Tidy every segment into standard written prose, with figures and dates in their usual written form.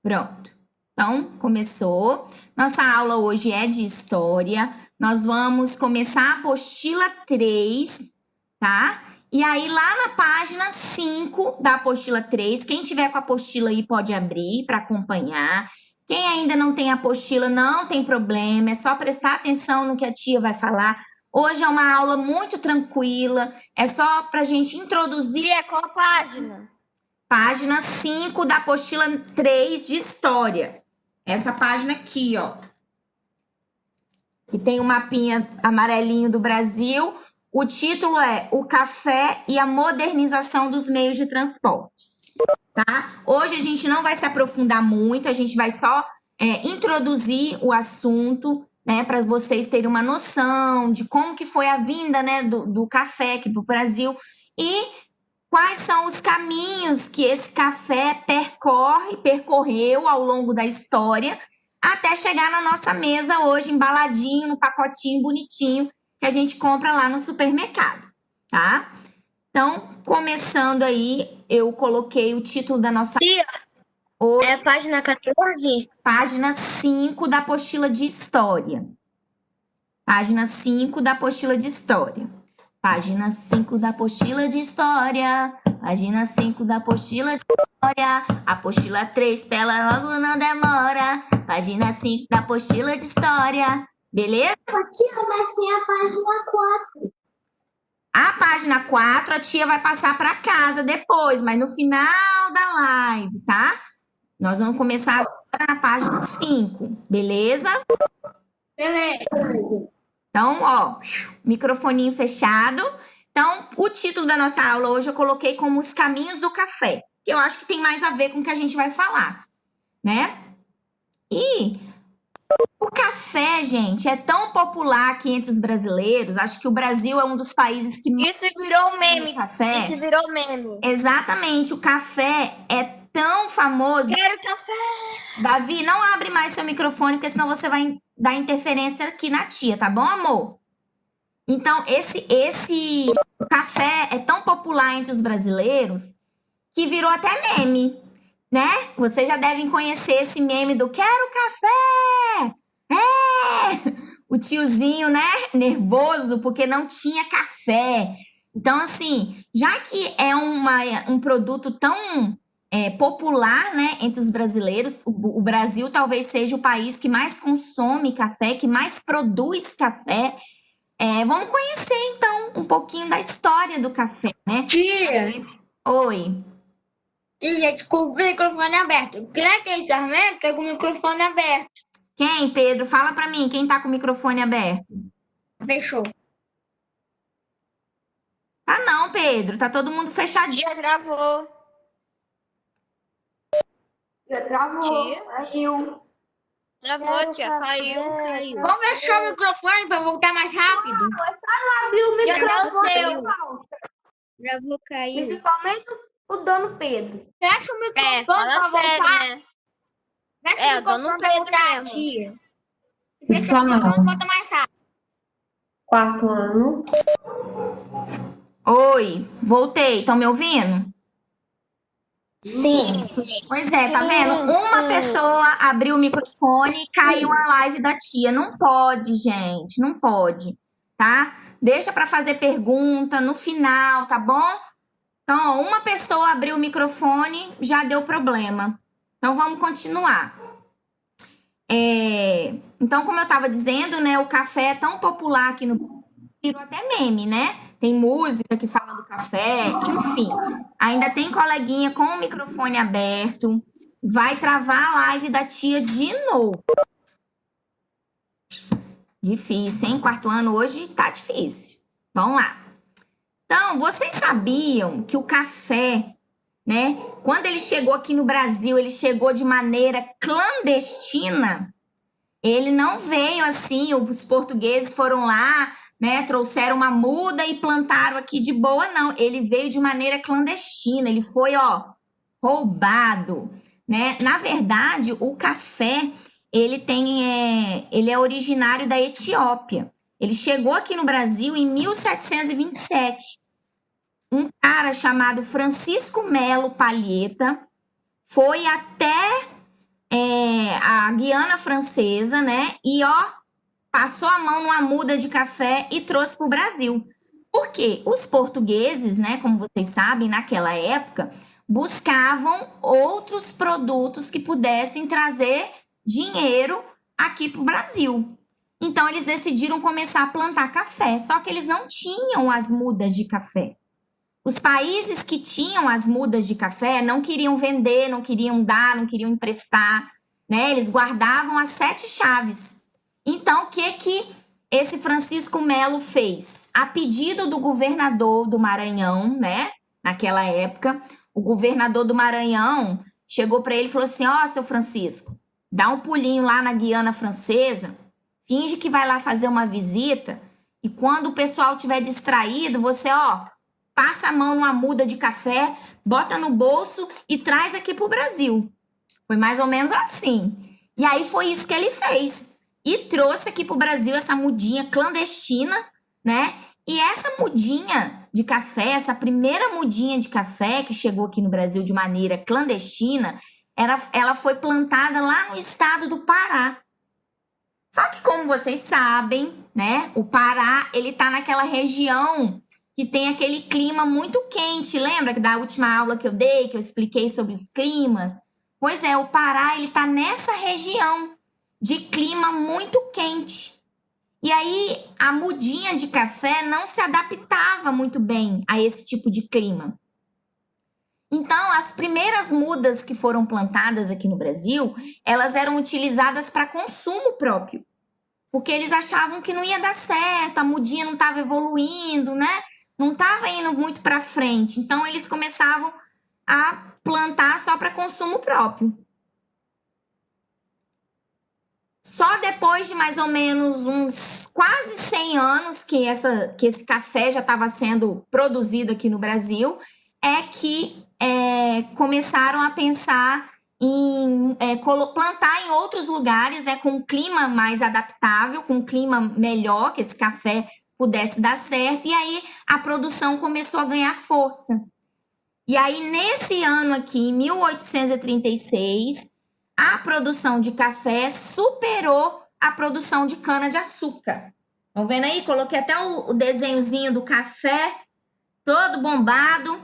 Pronto. Então, começou. Nossa aula hoje é de história. Nós vamos começar a apostila 3, tá? E aí, lá na página 5 da apostila 3, quem tiver com a apostila aí pode abrir para acompanhar. Quem ainda não tem apostila, não tem problema, é só prestar atenção no que a tia vai falar. Hoje é uma aula muito tranquila, é só para a gente introduzir. Tia, qual página? Página 5 da apostila 3 de História. Essa página aqui, ó. Que tem o mapinha amarelinho do Brasil. O título é O Café e a Modernização dos Meios de Transportes. Tá? Hoje a gente não vai se aprofundar muito, a gente vai só introduzir o assunto, né, para vocês terem uma noção de como que foi a vinda, né, do café aqui para o Brasil e quais são os caminhos que esse café percorreu ao longo da história até chegar na nossa mesa hoje, embaladinho, no pacotinho bonitinho que a gente compra lá no supermercado, tá? Então, começando aí, eu coloquei o título da nossa... Tia, Hoje, é a página 14? página 5 da apostila de História. Página 5 da apostila de História. Página 5 da apostila de História. Página 5 da apostila de História. Apostila 3, pela logo não demora. Página 5 da apostila de História. Beleza? Tia, mas tem a página 4. A página 4 a tia vai passar para casa depois, mas no final da live, tá? Nós vamos começar agora na página 5, beleza? Beleza. Então, ó, microfoninho fechado. Então, o título da nossa aula hoje eu coloquei como Os Caminhos do Café, que eu acho que tem mais a ver com o que a gente vai falar, né? E o café, gente, é tão popular aqui entre os brasileiros. Acho que o Brasil é um dos países que mais Isso virou meme. café. Isso virou meme. Exatamente, o café é tão famoso. Quero café. Davi, não abre mais seu microfone, porque senão você vai dar interferência aqui na tia, tá bom, amor? Então, esse café é tão popular entre os brasileiros que virou até meme, né? Vocês já devem conhecer esse meme do Quero café! É! O tiozinho, né? Nervoso porque não tinha café. Então, assim, já que é um produto tão popular, né, entre os brasileiros, o Brasil talvez seja o país que mais consome café, que mais produz café. Vamos conhecer, então, um pouquinho da história do café, né? Tia, Oi. gente, com o microfone aberto. Quem tem sarmento, tá com o microfone aberto. Quem, Pedro? Fala pra mim, quem tá com o microfone aberto? Fechou. Tá não, Pedro. Tá todo mundo fechadinho. Tia, travou. Já travou. Tia. Caiu. Travou, tia. Caiu. Vamos Vamos fechar o microfone pra voltar mais rápido. abrir o Já microfone. Travou, caiu. Principalmente o dono Pedro. Fecha o microfone pra voltar. Né? Fecha o microfone pra voltar, mesmo. tia. Fecha o microfone, volta mais rápido. Quarto ano. Oi, voltei. Estão me ouvindo? Sim. Pois é, tá vendo? Uma pessoa abriu o microfone e caiu a live da tia. Não pode, gente. Não pode, tá? Deixa pra fazer pergunta no final, tá bom? Então, ó, uma pessoa abriu o microfone, já deu problema. Então, vamos continuar. Então, como eu estava dizendo, né, o café é tão popular aqui no Brasil, virou até meme, né? Tem música que fala do café, enfim. Ainda tem coleguinha com o microfone aberto. Vai travar a live da tia de novo. Difícil, hein? Quarto ano hoje tá difícil. Vamos lá. Então, vocês sabiam que o café, né? Quando ele chegou aqui no Brasil, ele chegou de maneira clandestina. Ele não veio assim, os portugueses foram lá, né? Trouxeram uma muda e plantaram aqui de boa, não. Ele veio de maneira clandestina, ele foi, ó, roubado, né? Na verdade, o café, ele é originário da Etiópia. Ele chegou aqui no Brasil em 1727. Um cara chamado Francisco Melo Palheta foi até a Guiana Francesa, né? E ó, passou a mão numa muda de café e trouxe para o Brasil. Por quê? Os portugueses, né, como vocês sabem, naquela época, buscavam outros produtos que pudessem trazer dinheiro aqui para o Brasil. Então, eles decidiram começar a plantar café, só que eles não tinham as mudas de café. Os países que tinham as mudas de café não queriam vender, não queriam dar, não queriam emprestar, né? Eles guardavam as 7 chaves. Então, o que esse Francisco Melo fez? A pedido do governador do Maranhão, né? Naquela época, o governador do Maranhão chegou para ele e falou assim: ó, seu Francisco, dá um pulinho lá na Guiana Francesa, finge que vai lá fazer uma visita e quando o pessoal estiver distraído, você, ó, passa a mão numa muda de café, bota no bolso e traz aqui para o Brasil. Foi mais ou menos assim. E aí foi isso que ele fez. E trouxe aqui para o Brasil essa mudinha clandestina, né? E essa mudinha de café, essa primeira mudinha de café que chegou aqui no Brasil de maneira clandestina, ela foi plantada lá no estado do Pará. Só que como vocês sabem, né? O Pará, ele tá naquela região que tem aquele clima muito quente. Lembra que da última aula que eu dei, que eu expliquei sobre os climas? Pois é, o Pará, ele tá nessa região de clima muito quente. E aí, a mudinha de café não se adaptava muito bem a esse tipo de clima. Então, as primeiras mudas que foram plantadas aqui no Brasil, elas eram utilizadas para consumo próprio. Porque eles achavam que não ia dar certo, a mudinha não estava evoluindo, né? Não estava indo muito para frente. Então, eles começavam a plantar só para consumo próprio. Só depois de mais ou menos uns quase 100 anos que esse café já estava sendo produzido aqui no Brasil, é que começaram a pensar em plantar em outros lugares, né, com um clima mais adaptável, com um clima melhor, que esse café pudesse dar certo, e aí a produção começou a ganhar força. E aí, nesse ano aqui, em 1836, a produção de café superou a produção de cana-de-açúcar. Estão vendo aí? Coloquei até o desenhozinho do café todo bombado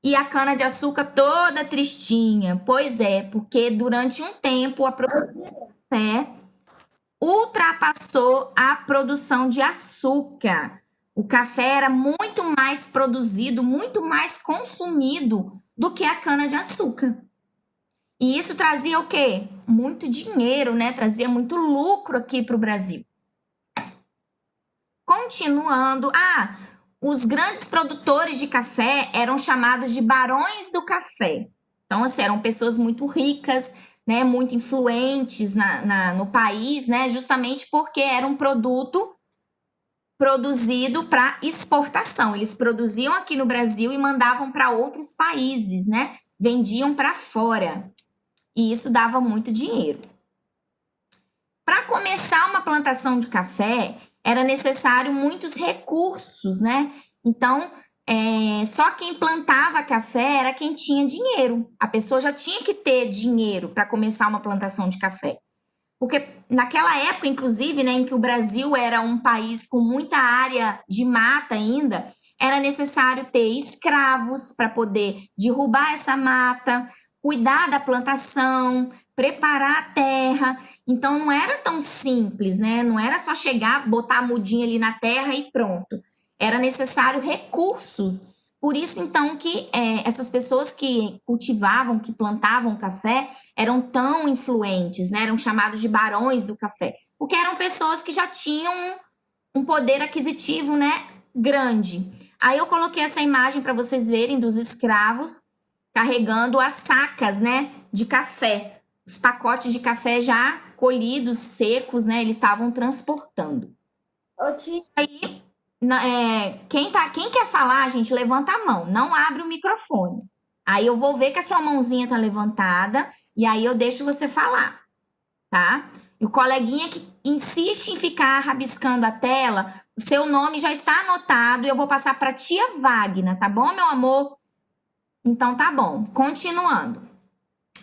e a cana-de-açúcar toda tristinha. Pois é, porque durante um tempo a produção de café ultrapassou a produção de açúcar. O café era muito mais produzido, muito mais consumido do que a cana-de-açúcar. E isso trazia o quê? Muito dinheiro, né? Trazia muito lucro aqui para o Brasil. Continuando. Os grandes produtores de café eram chamados de barões do café. Então, assim, eram pessoas muito ricas, né? Muito influentes no país, né? Justamente porque era um produto produzido para exportação. Eles produziam aqui no Brasil e mandavam para outros países, né? Vendiam para fora. E isso dava muito dinheiro. Para começar uma plantação de café, era necessário muitos recursos, né? Então, só quem plantava café era quem tinha dinheiro. A pessoa já tinha que ter dinheiro para começar uma plantação de café. Porque naquela época, inclusive, né, em que o Brasil era um país com muita área de mata ainda, era necessário ter escravos para poder derrubar essa mata, cuidar da plantação, preparar a terra. Então, não era tão simples, né? Não era só chegar, botar a mudinha ali na terra e pronto. Era necessário recursos. Por isso, então, que essas pessoas que cultivavam, que plantavam café, eram tão influentes, né? Eram chamados de barões do café. Porque eram pessoas que já tinham um poder aquisitivo, né, grande. Aí eu coloquei essa imagem para vocês verem dos escravos carregando as sacas, né, de café. Os pacotes de café já colhidos, secos, né, eles estavam transportando. Aí, quem quer falar, gente, levanta a mão, não abre o microfone. Aí eu vou ver que a sua mãozinha tá levantada e aí eu deixo você falar, tá? E o coleguinha que insiste em ficar rabiscando a tela, o seu nome já está anotado e eu vou passar para tia Wagner, tá bom, meu amor? Então tá bom, continuando.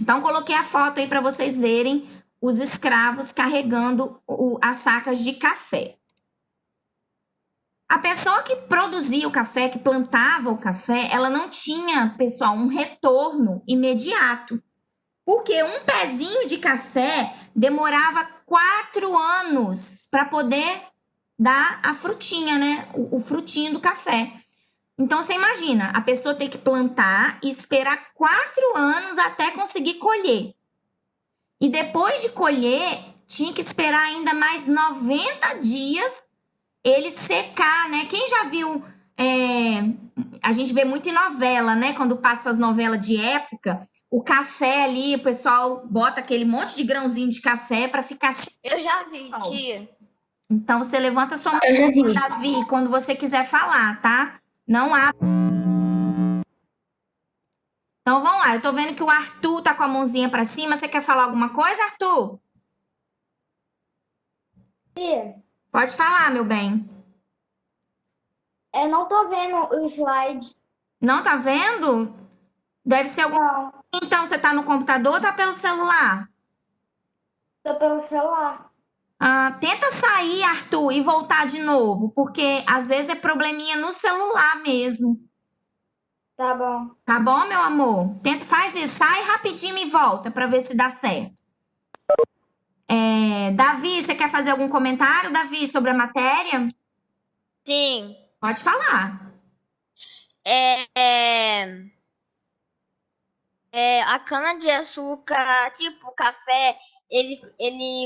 Então coloquei a foto aí para vocês verem os escravos carregando as sacas de café. A pessoa que produzia o café, que plantava o café, ela não tinha, pessoal, um retorno imediato. Porque um pezinho de café demorava 4 anos para poder dar a frutinha, né? O frutinho do café. Então, você imagina, a pessoa tem que plantar e esperar 4 anos até conseguir colher. E depois de colher, tinha que esperar ainda mais 90 dias ele secar, né? Quem já viu... a gente vê muito em novela, né? Quando passa as novelas de época, o café ali, o pessoal bota aquele monte de grãozinho de café para ficar... Eu já vi, tia. Então, você levanta sua mão, Eu já vi. Davi, quando você quiser falar, tá? Não há... Então, vamos lá. Eu tô vendo que o Arthur tá com a mãozinha para cima. Você quer falar alguma coisa, Arthur? Tia, Pode falar, meu bem. eu não tô vendo o slide. Não tá vendo? Deve ser algum... Não, Então, você tá no computador ou tá pelo celular? tô pelo celular. Tenta sair, Arthur, e voltar de novo, porque às vezes é probleminha no celular mesmo. Tá bom. Tá bom, meu amor? Tenta, faz isso, sai rapidinho e volta para ver se dá certo. Davi, você quer fazer algum comentário, Davi, sobre a matéria? Sim. Pode falar. A cana-de-açúcar, tipo, o café, ele,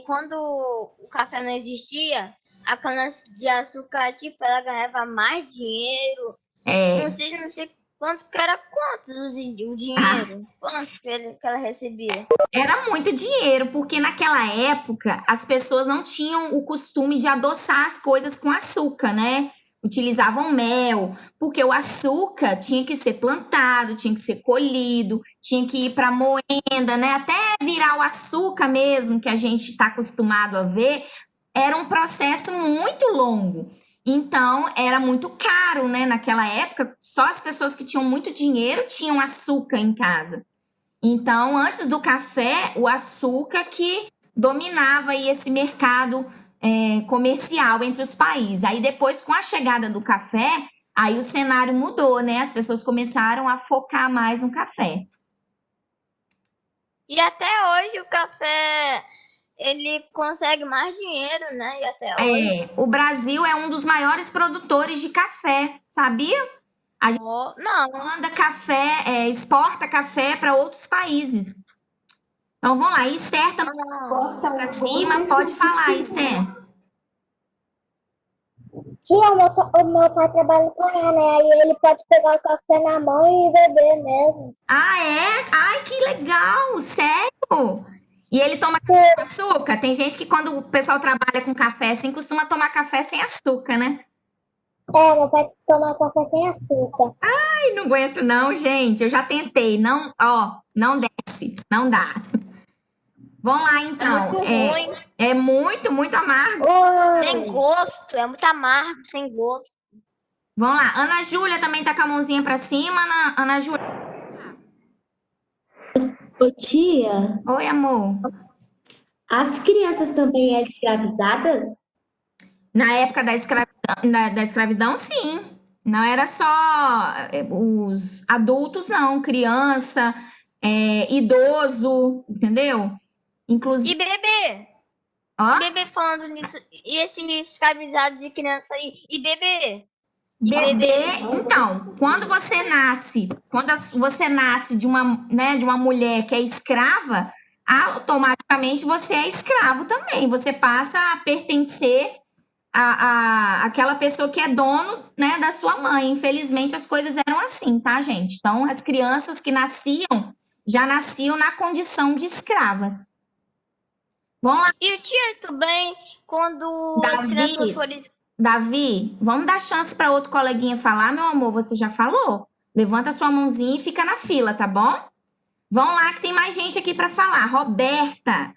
quando o café não existia, a cana-de-açúcar, tipo, ela ganhava mais dinheiro. Não sei quanto que era o dinheiro. Quanto que ela recebia. Era muito dinheiro, porque naquela época as pessoas não tinham o costume de adoçar as coisas com açúcar, né? Utilizavam mel, porque o açúcar tinha que ser plantado, tinha que ser colhido, tinha que ir para moenda, né? Até virar o açúcar mesmo, que a gente está acostumado a ver, era um processo muito longo. Então, era muito caro, né? Naquela época, só as pessoas que tinham muito dinheiro tinham açúcar em casa. Então, antes do café, o açúcar que dominava aí esse mercado comercial entre os países. Aí depois, com a chegada do café, aí o cenário mudou, né? As pessoas começaram a focar mais no café. E até hoje o café, ele consegue mais dinheiro, né? E até hoje. O Brasil é um dos maiores produtores de café, sabia? Não. Manda café, exporta café para outros países. Então vamos lá, Esther também para cima, pode falar, Esther. Tia, o meu pai trabalha com ela, né? Aí ele pode pegar o café na mão e beber mesmo. Ah, é? Ai, que legal! Sério? E ele toma Sim. café com açúcar? Tem gente que quando o pessoal trabalha com café assim, costuma tomar café sem açúcar, né? Meu pai toma café sem açúcar. Ai, não aguento não, gente. Eu já tentei. Não, ó, não desce. Não dá. Vamos lá, então. Muito ruim. É muito, muito amargo. Sem gosto. É muito amargo, sem gosto. Vamos lá. Ana Júlia também tá com a mãozinha pra cima. Ana Júlia. Ô tia, Oi, amor. as crianças também eram escravizadas? Na época da escravidão, sim. Não era só os adultos, não. Criança, idoso, entendeu? Inclusive. E bebê? Ó, Bebê falando nisso. E esse escravizado de criança aí? E bebê? bebê. Então, quando você nasce de uma mulher que é escrava, automaticamente você é escravo também. Você passa a pertencer aquela pessoa que é dono, né, da sua mãe. Infelizmente, as coisas eram assim, tá, gente? Então, as crianças que nasciam, já nasciam na condição de escravas. Vamos lá, E o tia também, quando as crianças forem... Davi, vamos dar chance para outro coleguinha falar, meu amor, você já falou? Levanta sua mãozinha e fica na fila, tá bom? Vamos lá que tem mais gente aqui para falar. Roberta,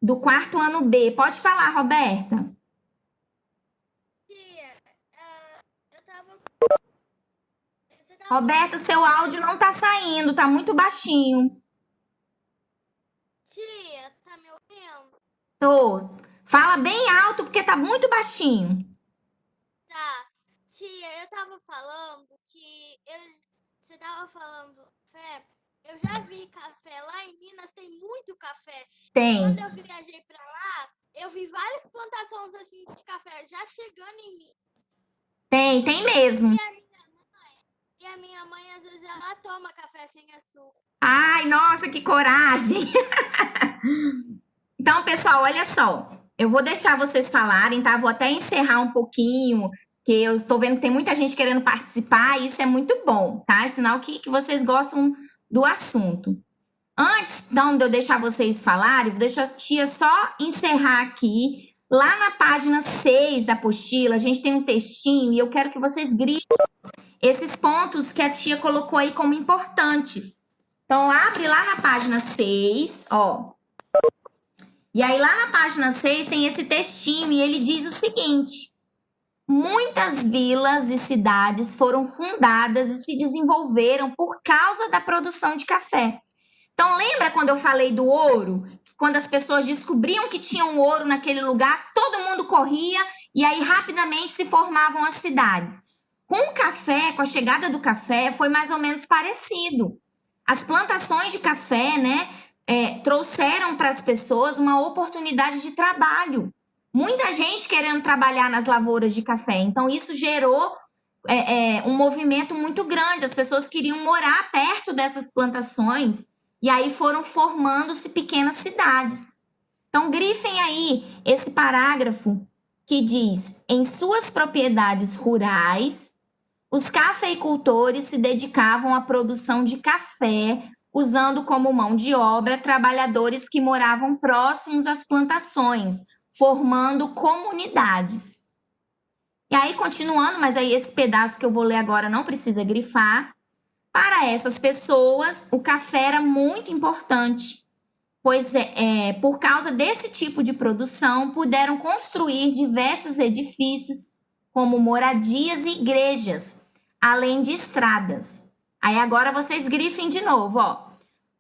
do 4º ano B. Pode falar, Roberta. Roberta, seu áudio não tá saindo, tá muito baixinho. Tia, tá me ouvindo? escutando. Tô. Fala bem alto, porque tá muito baixinho. Tá. Tia, eu tava falando que você tava falando do café. Eu já vi café. Lá em Minas tem muito café. Tem. Quando eu viajei pra lá, eu vi várias plantações assim de café já chegando em mim. Tem mesmo. E a minha mãe, às vezes, ela toma café sem açúcar. Ai, nossa, que coragem! Então, pessoal, olha só. Eu vou deixar vocês falarem, tá? Vou até encerrar um pouquinho, que eu estou vendo que tem muita gente querendo participar, e isso é muito bom, tá? É sinal que vocês gostam do assunto. Antes, então, de eu deixar vocês falarem, vou deixar a tia só encerrar aqui. Lá na página 6 da apostila, a gente tem um textinho e eu quero que vocês grifem esses pontos que a tia colocou aí como importantes. Então, abre lá na página 6, ó. E aí, lá na página 6 tem esse textinho e ele diz o seguinte: muitas vilas e cidades foram fundadas e se desenvolveram por causa da produção de café. Então, lembra quando eu falei do ouro? Quando as pessoas descobriam que tinham ouro naquele lugar, todo mundo corria e aí rapidamente se formavam as cidades. Com o café, com a chegada do café, foi mais ou menos parecido. As plantações de café, né, trouxeram para as pessoas uma oportunidade de trabalho. Muita gente querendo trabalhar nas lavouras de café. Então, isso gerou um movimento muito grande. As pessoas queriam morar perto dessas plantações e aí foram formando-se pequenas cidades. Então, grifem aí esse parágrafo que diz: em suas propriedades rurais, os cafeicultores se dedicavam à produção de café, usando como mão de obra trabalhadores que moravam próximos às plantações, formando comunidades. E aí, continuando, mas aí esse pedaço que eu vou ler agora não precisa grifar. Para essas pessoas, o café era muito importante, pois por causa desse tipo de produção, puderam construir diversos edifícios, como moradias e igrejas, além de estradas. Aí agora vocês grifem de novo, ó.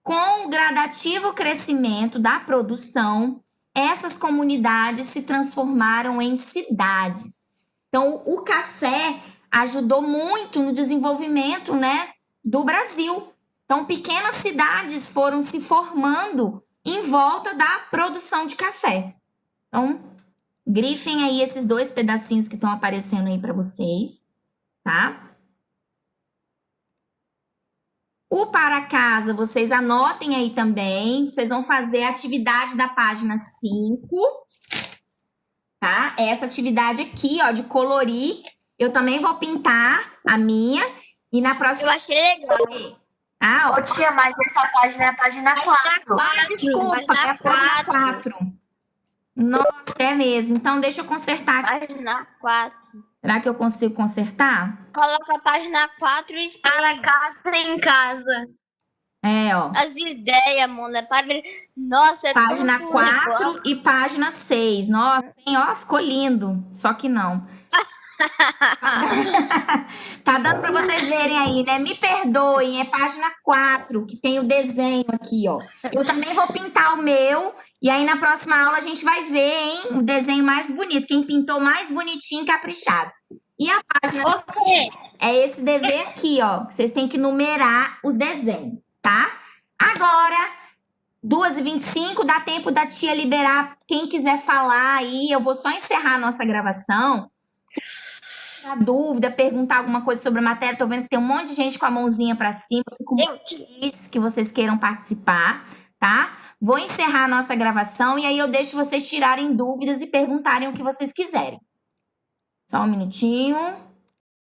Com o gradativo crescimento da produção, essas comunidades se transformaram em cidades. Então, o café ajudou muito no desenvolvimento, né, do Brasil. Então, pequenas cidades foram se formando em volta da produção de café. Então, grifem aí esses dois pedacinhos que estão aparecendo aí para vocês, tá? O para casa, vocês anotem aí também. Vocês vão fazer a atividade da página 5, tá? Essa atividade aqui, ó, de colorir. Eu também vou pintar a minha. E na Eu próxima... achei legal. Ah, ó. Ô tia, mas essa página é a página 4. Ah, desculpa, é a página 4. Nossa, é mesmo. Então, deixa eu consertar aqui. Página 4. Será que eu consigo consertar? Coloca a página 4 e 5. Para casa em casa. É, ó. As ideias, mano. Nossa, é Página tudo 4 igual. e página 6. Nossa, hein, ó, ficou lindo. Só que não. Tá dando para vocês verem aí, né? Me perdoem, é página 4 que tem o desenho aqui, ó. Eu também vou pintar o meu e aí na próxima aula a gente vai ver, hein, o desenho mais bonito, quem pintou mais bonitinho, caprichado. E a página é esse dever aqui, ó, que vocês têm que numerar o desenho, tá? Agora, 2h25, dá tempo da tia liberar quem quiser falar aí. Eu vou só encerrar a nossa gravação. Tirar dúvida, perguntar alguma coisa sobre a matéria. Tô vendo que tem um monte de gente com a mãozinha para cima. Eu fico muito feliz que vocês queiram participar, tá? Vou encerrar a nossa gravação e aí eu deixo vocês tirarem dúvidas e perguntarem o que vocês quiserem. Só um minutinho.